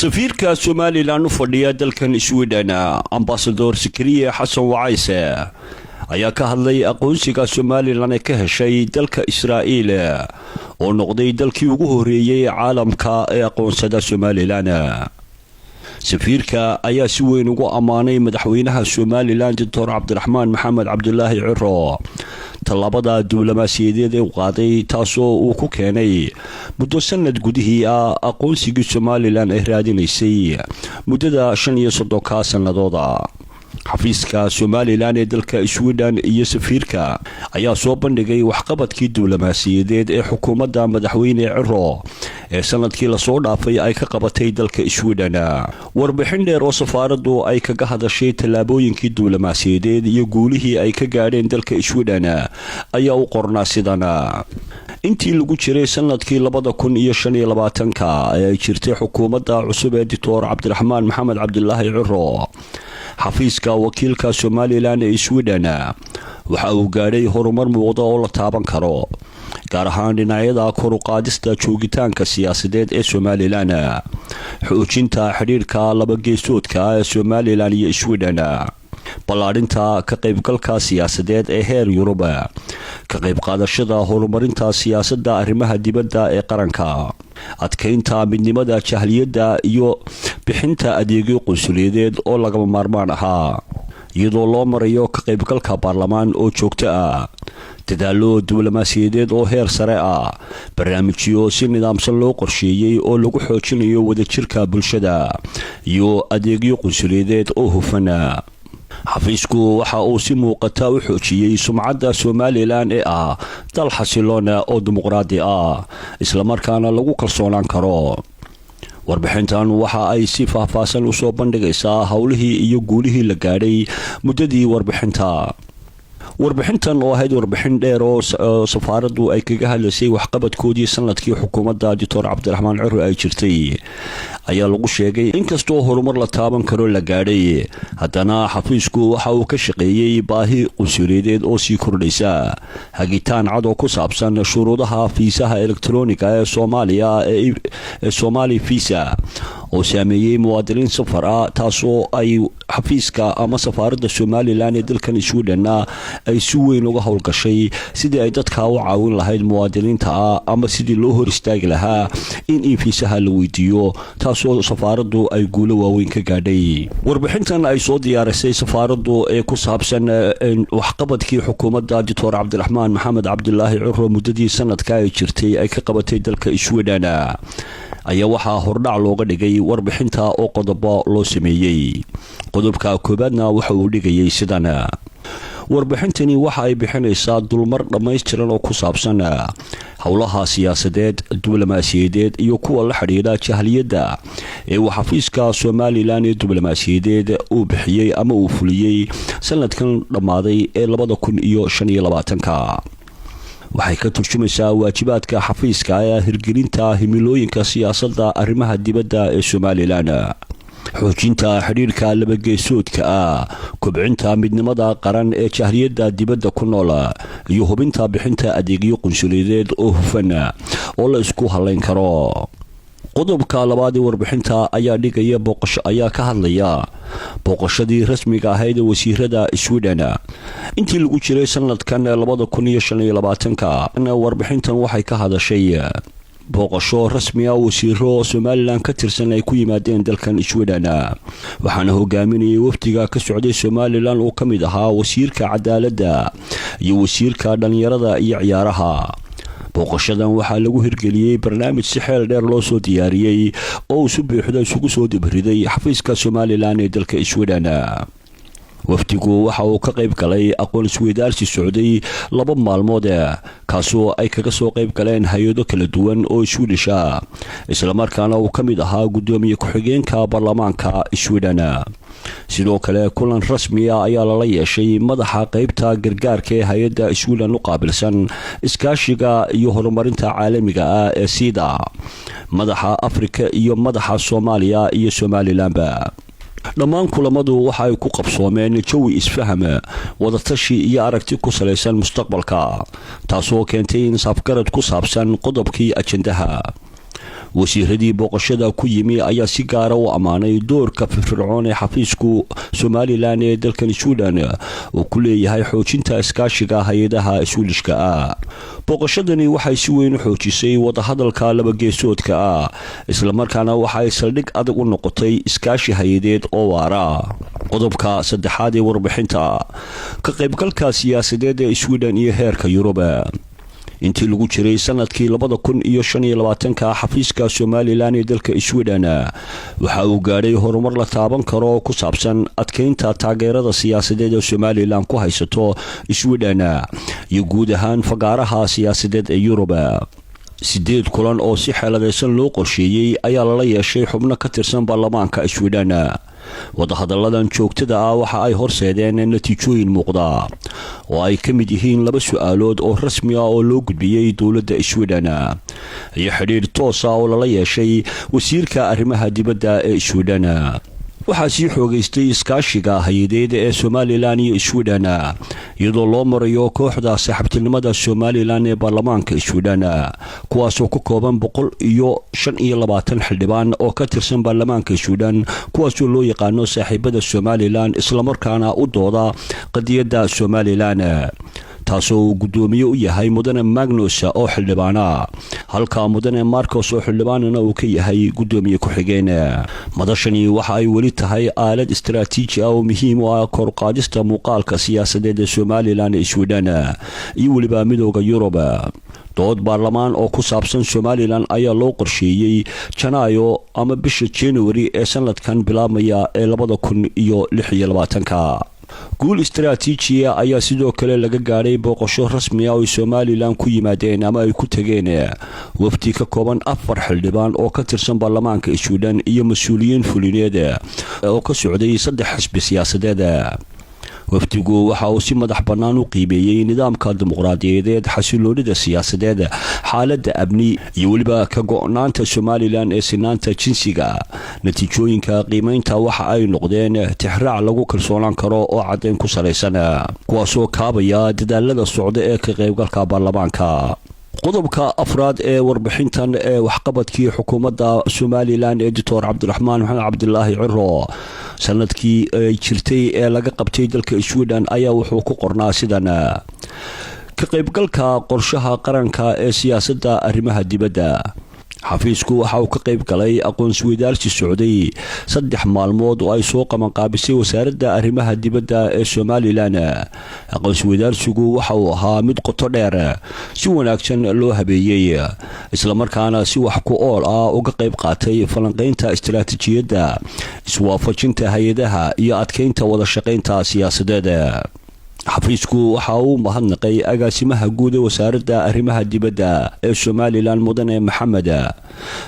سفيرka Somaliland u fadhiya dalkan Sweden Ambassador Zakariya Xasan Wacaise ayaa ka hadlay aqoonsiga Somaliland ee ka heshay dalka Israa'iil oo noqday dalkii ugu horeeyay caalamka ee aqoonsada Somaliland. سفيرka ayaa si weyn ugu amaanay madaxweynaha Somaliland Dr. Cabdiraxmaan Maxamed Cabdullaahi Ciro talabada diblomaasiyadeed ee qaaday taasoo uu ku keenay muddo sanad gudihii aqoonsiga Somaliland ay raadinaysay muddada 35 sanadooda. xafiiska Somaliland ee dalka Sweden iyo safiirka ayaa soo bandhigay waxqabadkii diblomaasiyadeed ee xukuumadda madaxweyne Ciro ee sanadkii la soo dhaafay ay ka qabatay dalka Sweden. warbixin dheer oo safaaraddu ay kaga hadashay talaabooyinkii diblomaasiyadeed iyo guulihii ay ka gaadheen dalka Sweden ayaa u qornaa sidana. intii lagu jiray sanadkii 2025 ay jirtay xukuumadda cusub ee Dr. Cabdiraxmaan Maxamed Cabdullaahi Ciro, xafiiska wakiilka Somaliland ee Sweden waxa uu gaadhay horumar muuqda oo la taaban karo, gaar ahaan dhinacyada kor u qaadista joogitaanka siyaasadeed ee Somaliland, xoojinta xiriirka laba geesoodka ee Somaliland iyo Sweden, ballaarinta ka qaybgalka siyaasadeed ee heer Yurub, ka qayb qaadashada horumarinta siyaasadda arrimaha dibadda ee qaranka, adkeynta midnimada jahliyadda iyo bixinta adeegyo qunsuliyadeed oo lagama maarmaan ahaa iyadoo loo marayo ka qaybgalka baarlamaan oo joogto ah, dadaalo diblomaasiyadeed oo heer sare ah, barnaamijyo si nidaamsan loo qorsheeyay oo lagu xoojinayo wadajirka bulshada iyo adeegyo qunsuliyadeed oo hufan. xafiisku waxa uu si muuqata u xoojiyay sumcadda Somaliland ee dal xasiloon oo dimuqraadi isla markaana lagu kalsoonaan karo. warbixintan waxa ay si faahfaahsan u soo bandhigaysaa hawlihii iyo guulihii la gaadhay muddadii warbixintan oo ahayd warbixin dheer oo safaaraddu ay kaga hadlaysay waxqabadkoodii sanadkii xukuumadda Dr. Cabdiraxmaan Ciro ay jirtay ayaa lagu sheegay inkastoo horumar la taaban karo la gaadhay, haddana xafiisku waxa uu ka shaqeeyay baahi qunsuliyadeed oo sii kordhaysa, hagitaan cad oo ku saabsan shuruudaha fiisaha elektarooniga ee Soomaaliya ee Somali Visa oo saameeyay muwaadiniin safar taasoo ay xafiiska ama safaaradda Somaliland ee dalkan Sweden ay si weyn uga howlgashay sidii ay dadka u caawin lahayd muwaadiniinta ama sidii loo hor istaagi lahaa in fiisaha la weydiiyo, taasoo safaaraddu ay guulo waaweyn ka gaadhay. warbixintan ay soo diyaarisay safaaraddu ee ku saabsan waxqabadkii xukuumadda Dr. Cabdiraxmaan Maxamed Cabdullaahi Ciro muddadii sanadka ay jirtay ay ka qabatay dalka Sweden ayaa waxaa hordhac looga dhigay warbixinta oo qodobo loo sameeyay. qodobka koobaadna waxa uu dhigayay sidana. warbixintani waxa ay bixinaysaa dulmar dhammaystiran oo ku saabsan howlaha siyaasadeed, diblomaasiyadeed iyo kuwa la xiriira jahliyadda ee xafiiska Somaliland ee diblomaasiyadeed uu bixiyay ama uu fuliyay sanadkan dhamaaday ee 2025. waxay ka turjumaysaa waajibaadka xafiiska ee hirgelinta himilooyinka siyaasadda arrimaha dibadda ee Somaliland, xoojinta xiriirka laba geesoodka kobcinta midnimada qaran ee jahliyadda dibadda ku nool iyo hubinta bixinta adeegyo qunsuliyadeed oo hufan oo la isku halayn karo. qodobka labaad ee warbixinta ayaa dhigaya ayaa ka hadlaya booqashadii rasmiga ahayd ee wasiirada Sweden intii lagu jiray sanadkan 2025. warbixintan waxay ka hadashay booqasho rasmi wasiiro Somaliland ka tirsan ay ku yimaadeen dalkan Sweden, waxaana hogaaminayay wafdiga ka socday Somaliland oo kamid ahaa wasiirka cadaaladda iyo wasiirka dhalinyarada iyo ciyaaraha. booqashadan waxaa lagu hirgeliyay barnaamij si xeel dheer loo soo diyaariyay oo si buuxda isugu soo dibiriday xafiiska Somaliland ee dalka Sweden. wafdigu waxa uu ka qayb galay aqoon isweydaarsi socday 2 maalmood kaasoo ay kaga soo qayb galeen hay'ado kala duwan oo Swedish isla markaana uu kamid ahaa gudoomiye ku-xigeenka baarlamaanka Sweden. sidoo kale kulan rasmi ayaa la yeeshay madaxa qaybta gargaarka ee hay'adda Sweden u qaabilsan iskaashiga iyo horumarinta caalamiga ee SIDA, madaxa Afrika iyo madaxa Soomaaliya iyo Somaliland. dhammaan kulamadu waxa ay ku qabsoomeen jawi isfaham, wadatashi iyo aragti ku salaysan mustaqbalka, taasoo keentay in safgarad ku saabsan qodobkii ajendaha. wasiiradii booqashada ku yimi ayaa si gaara u ammaanay doorka firfircoon ee xafiisku Somaliland ee dalkan Sweden oo ku leeyahay xoojinta iskaashiga hay'adaha Swedishka ah. booqashadani waxay si weyn u xoojisay wada hadalka laba geesoodka ah, isla markaana waxay saldhig adag u noqotay iskaashi hay'adeed oo waara. qodobka saddexaad ee warbixinta ka qaybgalka siyaasadeed ee Sweden iyo heerka Yurub. intii lagu jiray sanadkii 2025 xafiiska Somaliland ee dalka Sweden waxa uu gaaray horumar la taaban karo ku saabsan adkeynta taageerada siyaasadeed ee Somaliland ku haysato Sweden iyo guud ahaan fagaaraha siyaasadeed ee Yurub. 8 kulan oo si xeeladaysan loo qorsheeyay ayaa la yeeshay xubno ka tirsan baarlamaanka Sweden. wadahadalladan joogtada ah waxa ay horseedeen natiijooyin muuqda oo ay ka mid yihiin 2 su'aalood oo rasmi ah oo loo gudbiyay dawladda Sweden iyo xiriir toos ah oo la yeeshay wasiirka arrimaha dibadda ee Sweden. waxaa sii xoogaystay iskaashiga hay'adeed ee Somaliland iyo Sweden iyadoo loo marayo kooxda saaxiibtinimada Somaliland ee baarlamaanka Sweden kuwaas oo ka kooban 125 xildhibaan oo ka tirsan baarlamaanka Sweden kuwaas oo loo yaqaan saaxiibada Somaliland isla markaana u dooda qadiyadda Somaliland taasoo gudoomiye u yahay mudane Magnus oo xildhibaana halka mudane Marcos oo xildhibaanana uu ka yahay gudoomiye ku xigeen. madashani waxa ay wali tahay aalad istiraatiiji ah oo muhiim u ah kor u qaadista muuqaalka siyaasadeed ee Somaliland iyo Sweden iyo waliba midowga Yurub. dood baarlamaan oo ku saabsan Somaliland ayaa loo qorsheeyay Janaayo ama bisha January ee sanadkan bilaabmaya ee 2026. guul istiraatiiji ah ayaa sidoo kale laga gaaray booqasho rasmi ah oo Somaliland ku yimaadeen ama ay ku tageen wafdi ka kooban 4 xildhibaan oo ka tirsan baarlamaanka Sweden iyo mas'uuliyiin fulineed oo ka socday 3 xisbi siyaasadeed. wafdigu waxa uu si madax bannaan u qiimeeyay nidaamka dimuqraadiyadeed, xasiloonida siyaasadeed, xaaladda amni iyo waliba ka go'naanta Somaliland ee sinaanta jinsiga. natiijooyinka qiimeynta waxa ay noqdeen tixraac lagu kalsoonaan karo oo caddayn ku salaysan kuwaasoo kaabaya dadaalada socda ee ka qaybgalka baarlamaanka. qodobka afraad ee warbixintan ee waxqabadkii xukuumadda Somaliland ee Dr. Cabdiraxmaan Maxamed Cabdulaahi Ciro sanadkii ay jirtay ee laga qabtay dalka Sweden ayaa wuxuu ku qornaa sidan: ka qaybgalka qorshaha qaranka ee siyaasadda arrimaha dibadda. xafiisku waxa uu ka qayb galay aqoon-isweydaarsi socday 3 maalmood oo ay soo qabanqaabisay wasaaradda arrimaha dibadda ee Somaliland. aqoon-isweydaarsigu waxa uu ahaa mid qoto dheer, si wanaagsan loo habeeyay, isla markaana si wax ku ool ah uga qayb qaatay falanqaynta istiraatiijiyadda, iswaafajinta hay'adaha iyo adkeynta wada shaqaynta siyaasadeed. xafiisku waxa uu mahadnaqay agaasimaha guud ee wasaaradda arrimaha dibadda ee Somaliland mudane Maxamed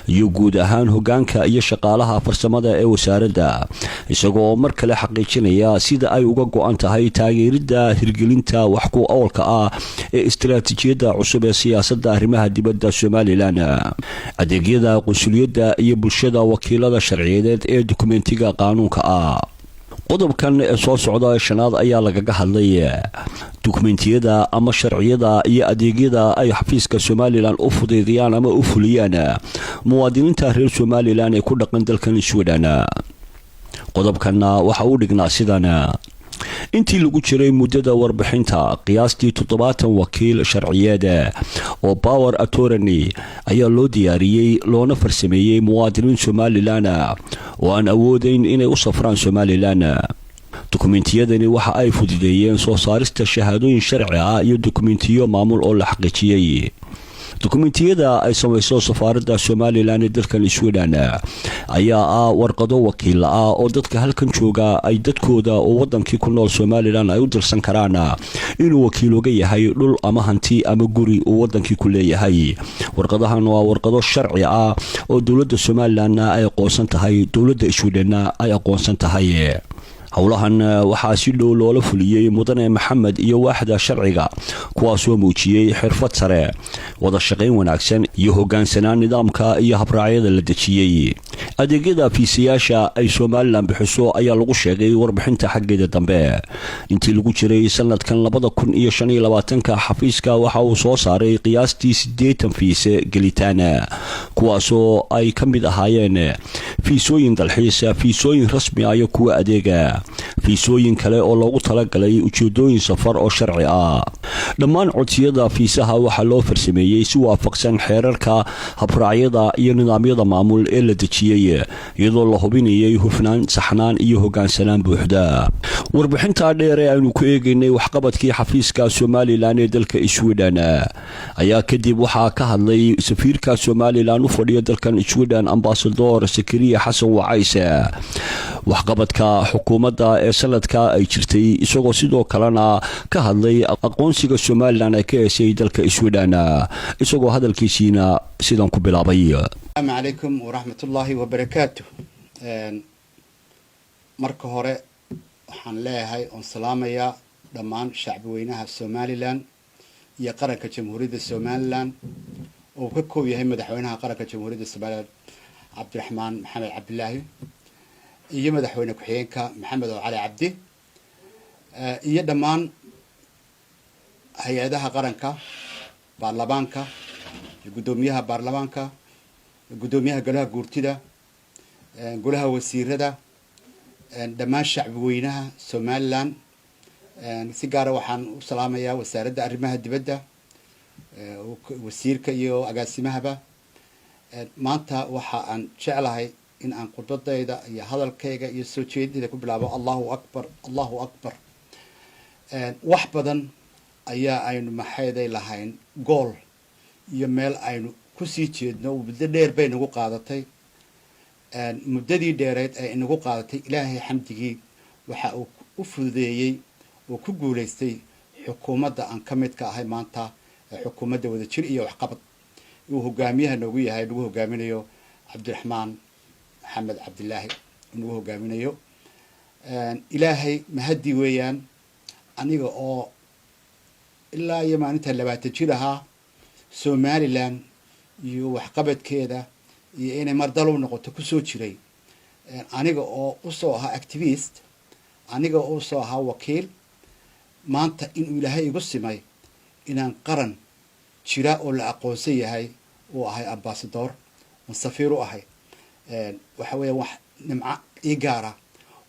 iyo guud ahaan hoggaanka iyo shaqaalaha farsamada ee wasaaradda, isagoo mar kale xaqiijinaya sida ay uga go'an tahay taageeridda hirgelinta wax ku oolka ah ee istiraatiijiyadda cusub ee siyaasadda arrimaha dibadda Somaliland. adeegyada qunsuliyadda iyo bulshada wakiilada sharciyeed ee dokumentiga qaanuunka ah. qodobkan ee soo socda shanaad ayaa lagaga hadlay dokumentiyada ama sharciyada iyo adeegyada ay xafiiska Somaliland u fududeeyaan ama u fuliyaan muwaadiniinta reer Somaliland ee ku dhaqan dalkan Sweden. qodobkana waxa uu dhignaa sidan: intii lagu jiray muddada warbixinta qiyaastii 70 wakiil sharciyeed oo power attorney ayaa loo diyaariyay loona farsameeyay muwaadiniin Somaliland oo aan awoodeyn inay u safraan Somaliland. dokumentiyadani waxa ay fududeeyeen soo saarista shahaadooyin sharci ah iyo dokumentiyo maamul oo la xaqiijiyay. dokumentiyada ay samayso safaaradda Somaliland ee dalkan Sweden ayaa ah warqado wakiil ah oo dadka halkan jooga ay dadkooda oo wadankii ku nool Somaliland ay u dirsan karaan inuu wakiil uga yahay dhul ama hanti ama guri uu wadankii ku leeyahay. warqadahan waa warqado sharci ah oo dawladda Somaliland ay aqoonsan tahay, dawladda Sweden ay aqoonsan tahay. howlahan waxaa si dhow loola fuliyey mudane maxamed iyo waaxda sharciga kuwaasoo muujiyey xirfad sare wada shaqayn wanaagsan iyo hoggaansanaan nidaamka iyo habraacyada la dejiyey adeegyada fiisayaasha ay Somaliland bixiso ayaa lagu sheegay warbixinta xaggeeda dambe intii lagu jiray sanadkan 2025 xafiiska waxa uu soo saaray qiyaastii 80 fiise gelitaana kuwaasoo ay ka mid ahaayeen fiisooyin dalxiis fiisooyin rasmi ah iyo kuwa adeega fiisooyin kale oo loogu talagalay ujeedooyin safar oo sharci ah dhammaan codsiyada fiisaha waxa loo farsameeyay si waafaqsan xeerarka habraacyada iyo nidaamyada maamul ee la dejiyay iyadoo la hubinayay hufnaan saxnaan iyo hoggaansanaan buuxda warbixinta dheer ee aynu ku eegaynay waxqabadkii xafiiska Somaliland ee dalka Sweden ayaa kadib waxa ka hadlay safiirka Somaliland u fadhiya dalkan Sweden ambassador Sakariya Xasan Wacayse waxqabadka xukuumadda ee sanadka ay jirtay isagoo sidoo kalena ka hadlay aqoonsiga Somaliland ee ka heshay dalka Sweden isagoo hadalkiisina sidan ku bilaabay السلام عليكم ورحمة الله وبركاته marka hore waxaan leeyahay on salaamaya dhammaan shacbweynaha Somaliland iyo qaranka jamhuuriyadda Somaliland oo ka koob yahay madaxweynaha qaranka jamhuuriyadda Somaliland Cabdiraxmaan Maxamed Cabdilaahi iyo madaxweyne ku-xigeenka Maxamed Cali Cabdi iyo dhammaan hay'adaha qaranka baarlamaanka gudoomiyaha baarlamaanka gudoomiyaha golaha guurtida golaha wasiirada dhammaan shacbweynaha Somaliland si gaar ah waxaan u salaamayaa wasaaradda arrimaha dibadda wasiirka iyo agaasimahaba maanta waxa aan jeclahay in aan khudbadayda iyo hadalkayga iyo soo jeedinta ku bilaabo Allahu akbar wax badan ayaa aynu maxayday lahayn gool iyo meel aynu ku sii jeedno muddo dheer bay nagu qaadatay muddadii dheereed ee inagu qaadatay ilaahay xamdigii waxa uu u fududeeyay oo ku guuleystay xukuumadda aan ka mid ka ahay maanta xukuumadda wadajir iyo waxqabad uu hogaamiyaha noogu yahay lagu hogaaminayo Cabdiraxmaan Maxamed Cabdilaahi inuu hogaaminayo ilaahay mahadi weeyaan aniga oo ilaa iyo maalinta 20 jir ahaa Somaliland iyo waxqabadkeeda iyo inay mardal u noqoto ku soo jiray aniga oo u soo ahaa activist aniga oo soo ahaa wakiil maanta in ilaahay igu simay inaan qaran jira oo la aqoonsan yahay oo ahay ambassador safiir u ahay waxa weeye wax nimca ii gaara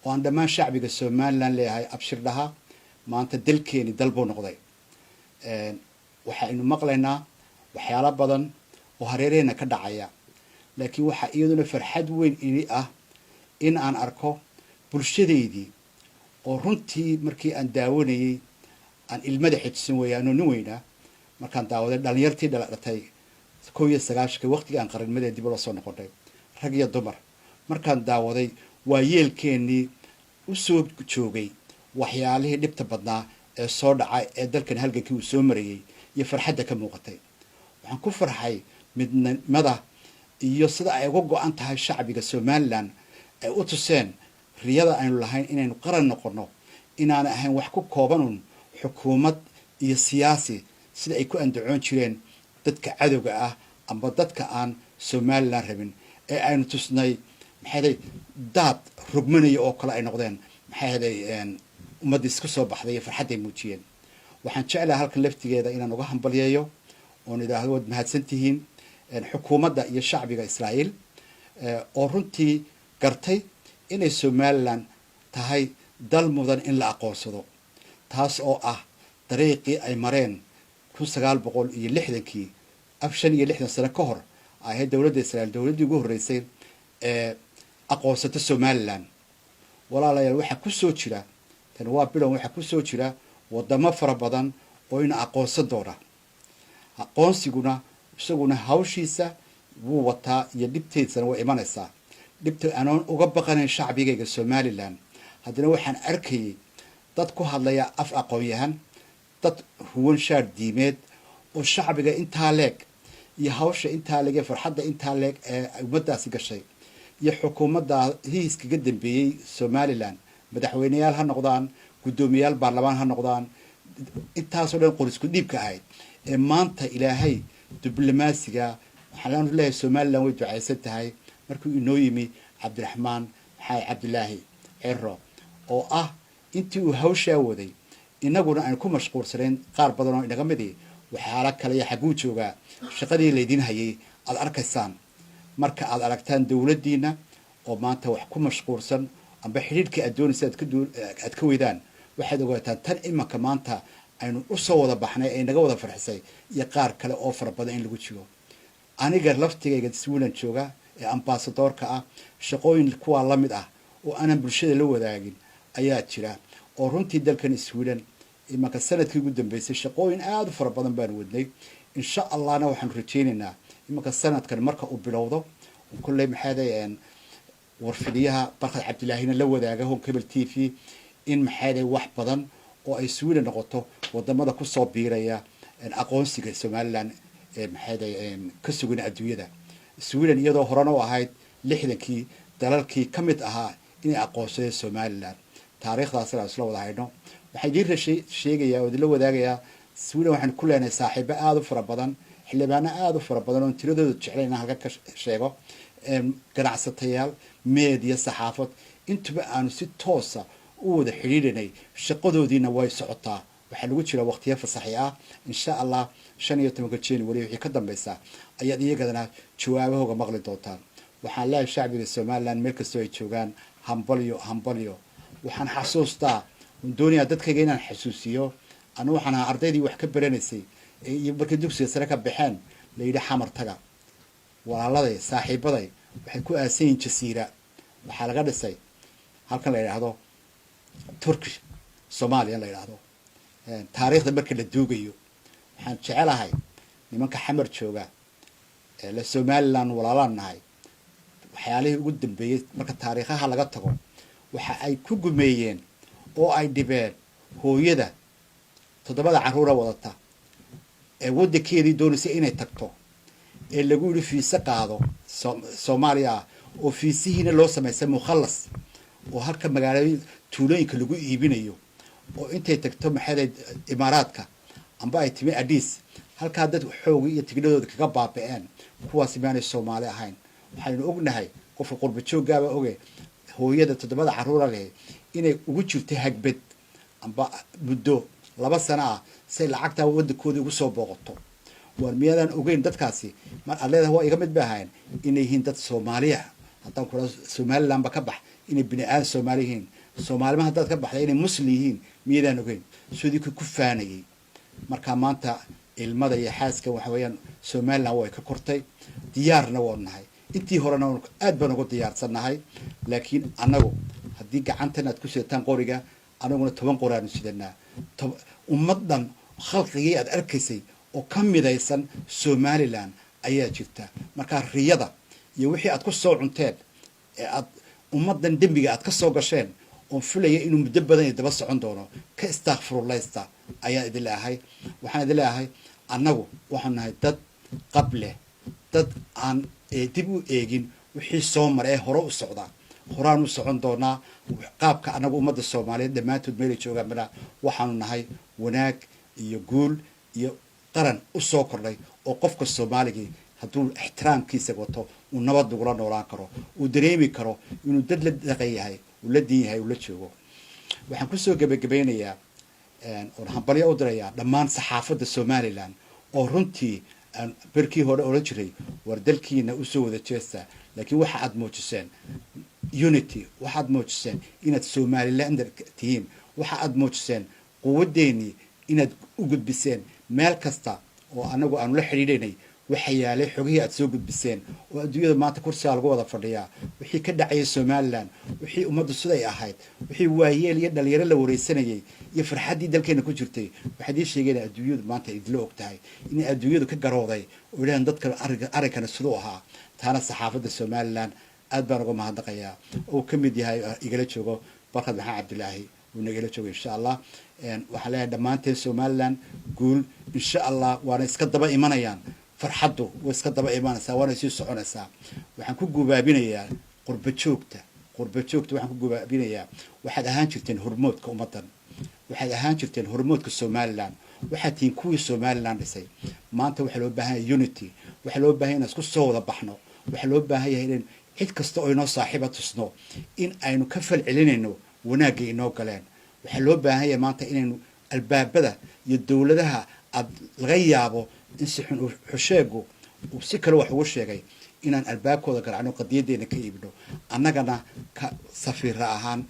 oo aan dhammaan shacbiga Somaliland leeyahay abshir dhaha maanta dalkeeni dalbo noqday waxaynu maqlaynaa waxyaalo badan oo hareereyna ka dhacaya laakiin waxa iyaduna farxad weyn ini ah in aan arko bulshadeedii oo runtii markii aan daawanayay aan ilmada xidsan weeyaan nin weyna markaan daawaday dhalinyartii dhalatay 19 waqtiga aan qaranimada dib loo soo noqday rag iyo dumar markaan daawaday waa yeelkeenii u soo joogay waxyaalihii dhibta badnaa ee soo dhacay ee dalkan halgankii uu soo marayay iyo farxadda ka muuqatay waxaan ku farxay midnimada iyo sida ay uga go'an tahay shacbiga Somaliland ay u tuseen riyada aynu lahayn inaynu qaran noqono inaan ahayn wax ku kooban xukuumad iyo siyaasi sida ay ku andacoon jireen dadka cadowga ah amba dadka aan Somaliland rabin ee aynu tusnay maxay dad rugmanaya oo kale ay noqdeen maxay ummadda isku soo baxday farxad ay muujiyeen waxaan jeclahay halkan laftigeeda inaan uga hambalyeeyo oo nidaahdo wad mahadsantihiin xukuumadda iyo shacbiga Israa'iil oo runtii gartay inay Somaliland tahay dal mudan in la aqoonsado taas oo ah dariiqii ay mareen 1960kii afshan iyo 60 sano ka hor ay dawladda Israa'iil dawladdii ugu horeysay ee aqoonsata Somaliland walaalayaal waxa ku soo jira tan waa bilow waxa ku soo jira wadamo fara badan oo in aqoonsan doona aqoonsiguna isaguna hawshiisa wuu wataa iyo dhibteedana way imanaysaa dhibta aan uga baqanayn shacbigayga Somaliland haddana waxaan arkayay dad ku hadlaya af aqoon-yahan dad huwan shaar diimeed oo shacbiga intaa leeg iyo hawsha intaa leeg farxadda intaa leeg ee ummadaasi gashay iyo xukuumadda hiiskaga dambeeyay Somaliland madaxweyneyaal ha noqdaan guddoomiyaal baarlamaan ha noqdaan intaasoo dhan qorisku dhiibka ahayd ee maanta ilaahay diblomaasiga waxaan leeyahay somaliland way ducaysan tahay markuu inoo yimi cabdiraxmaan maxamed cabdilaahi ciro oo ah intii uu hawshaa waday inaguna aan ku mashquulsanayn qaar badan oo inaga midi waxyaala kale iyo xaguu joogaa shaqadii laydin hayay aad arkaysaan marka aad aragtaan dowladdiina oo maanta wax ku mashquulsan amba xidhiidhkii aad doonaysa aad ka weydaan waxaad ogaataan tan imanka maanta aynu usoo wada baxnay ee naga wada farxisay iyo qaar kale oo fara badan in lagu jiro aniga laftigayga Sweden jooga ee ambassadorka ah shaqooyin kuwa la mid ah oo aanan bulshada la wadaagin ayaa jira oo runtii dalkan Sweden imanka sanadkii ugu dambeysay shaqooyin aad u fara badan baan wadnay insha Allahna waxaan rajaynaynaa imanka sanadkan marka uu bilowdo kullay maxaadeen warfidiyaha Barkad Cabdilaahina la wadaaga hon cable TV in maxaadeen wax badan oo ay Sweden noqoto wadamada ku soo biiraya aqoonsiga Somaliland maxaadeen ka sugan adduunyada Sweden iyadoo horena u ahayd 60kii dalalkii kamid ahaa inay aqoonsadeen Somaliland taariikhdaas la isla wada hayno waxay diir sheegaya oo la wadaagaya Sweden waxaan ku leenahay saaxiibo aad u fara badan xildhibaano aad u fara badan oo tiradooda jeclayna halka ka sheego ganacsatayaal media saxaafad intuba aanu si toos ah u wada xiriirinay shaqadoodiina way socotaa waxa lagu jira waqtiyo fasaxi ah insha Allah 15 January wixii ka dambaysa ayaad iyagana jawaabahooga maqli doontaan waxaan leeyahay shacbiga Somaliland meel kasta ay joogaan hambalyo waxaan xasuustaa dooniya dadkayga inaan xasuusiyo anu waxaan ardaydii wax ka baranaysay iyo markii dugsiga sare ka baxeen la yiri xamar taga walaaladay saaxiibaday waxay ku aasayn jasiira waxa laga dhisay halkan la yiraahdo Turkish Soomaaliya la yiraahdo taariikhda markii la duugayo waxaan jecelahay nimanka xamar jooga ee la Somaliland walaalaan nahay waxyaalihii ugu dambeeyay marka taariikhaha laga tago waxa ay ku gumeeyeen oo ay dhibeen hooyada 7 caruur wadata ee wadankeedii doonaysa inay tagto ee lagu yiri fiisa qaado Soomaaliya oo fiisihiina loo sameeyay mukhallas oo halka magaalada tuulooyinka lagu iibinayo oo intay tagto maxamed imaaraadka amba ay timi Addis halka dad xoog iyo tigidhadooda kaga baabeen kuwaas maanay Soomaali ahayn waxaynu ognahay qofka qurba joogaba oge hooyada 7 caruur leh inay ugu jirtay hagbad amba muddo 2 sano ah si lacagta wadankooda ugu soo booqato war miyadan ogeyn dadkaasi mar aleedahay waa iga mid baahayn inay yihiin dad Soomaaliya haddaan kula Somaliland ba ka bax inay bini'aadam Soomaaliyiin Soomaaliman haddaad ka baxday inay muslim yihiin miyadan ogeyn sidii ku faanayay marka maanta ilmada iyo xaaska waxa weeyaan Somaliland way ka kortay diyaarna waa nahay intii horena aad baan ugu diyaarsanahay laakiin anagu haddii gacantan aad ku seetaan qoriga anaguna 10 qoraan sidanaa ummadan khalqigii aad arkaysay oo ka midaysan Somaliland ayaa jirta marka riyada iyo wixii aad ku soo cunteen ee aad ummadan dambiga aad ka soo gasheen oo filaya inuu muddo badan daba socon doono ka istaghfirullah ayaa idin leeyahay waxaan idin leeyahay anagu waxaan nahay dad qable dad aan dib u eegin wixii soo maray hore u socda horaan u socon doona qaabka anagu ummadda Soomaaliyeed dhamaantood meel joogaan waxaanu nahay wanaag iyo guul iyo qaran u soo kordhay oo qofka Soomaaliga hadduu ixtiraamkiisa wato uu nabad ugu noolaan karo uu dareemi karo inuu dad la dhaqayahay uu la diin yahay uu la joogo waxaan ku soo gabagabeynayaa oo hambalyo u dirayaa dhammaan saxaafadda Somaliland oo runtii barkii hore oo la jiray war dalkiina u soo wada jeesta laakiin waxa aad muujiseen unity waxa aad muujiseen inaad Somaliland tihiin waxa aad muujiseen quwadeeni inaad u gudbiseen meel kasta oo anagu aan la xiriirinay waxa yaalay xogihii aad soo gudbiseen oo adduunyada maanta kursiga lagu wada fadhiyaa wixii ka dhacay Somaliland wixii ummaddu siday ahayd wixii waayeel iyo dhalinyaro la wareysanayay iyo farxadii dalkeena ku jirtay waxa ay sheegeen adduunyadu maanta idil ogtahay in adduunyadu ka garooday oo ilaahan dadka arinkana sidoo ahaa taana saxaafadda Somaliland aad baan uga mahadnaqayaa oo kamid yahay igala joogo Barkad Maxamed Cabdilaahi uu nagala joogo insha Allah waxa la dhamaanteen Somaliland guul insha Allah waana iska daba imanayaan farxadu way iska daba imanaysaa waana sii soconaysaa waxaan ku gubaabinayaa qurba joogta qurba joogta waxaan ku gabaabinayaa waxaad ahaan jirteen hormoodka ummaddan waxaad ahaan jirteen hormoodka Somaliland waxaad tihiin kuwii Somaliland dhisay maanta waxaa loo baahan yahay unity waxaa loo baahan yahay isku soo wada baxno waxaa loo baahan yahay in cid kasta oo inoo saaxiiba tusno in aynu ka falcelinayno wanaagga inoo galeen waxaa loo baahan yahay maanta inaynu albaabada iyo dawladaha laga yaabo in si xun xusheegu uu si kale wax ugu sheegay inaan albaabkooda garacno qadiyadeena ka iibno annagana ka safiir ahaan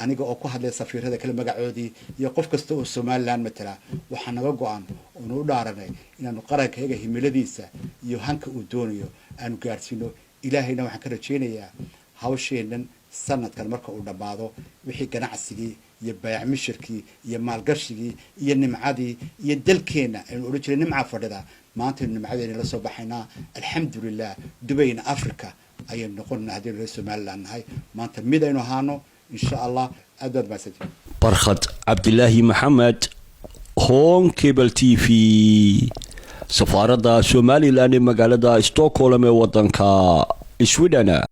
aniga oo ku hadlay safiirada kala magacoodii iyo qof kasta oo Somaliland matala waxa naga go'an oo noo dhaaranay inaanu qarankayaga himiladiisa iyo hanka uu doonayo aanu gaarsiino ilaahayna waxaan ka rajaynayaa hawsheenan sanadkan marka uu dhamaado wixii ganacsigii iyo baayac mishirkii iyo maalgashigii iyo nimcadii iyo dalkeena aynu oran jiray nimca fadhida maanta nimcadeena la soo baxaynaa alxamdulillah dubayna afrika ayaynu noqonnaa haddii reer Somaliland nahay maanta mid aynu ahaano insha allah aad baad barkhad cabdilaahi maxamed home cable tv safaaradda Somaliland ee magaalada Stockholm ee wadanka Sweden.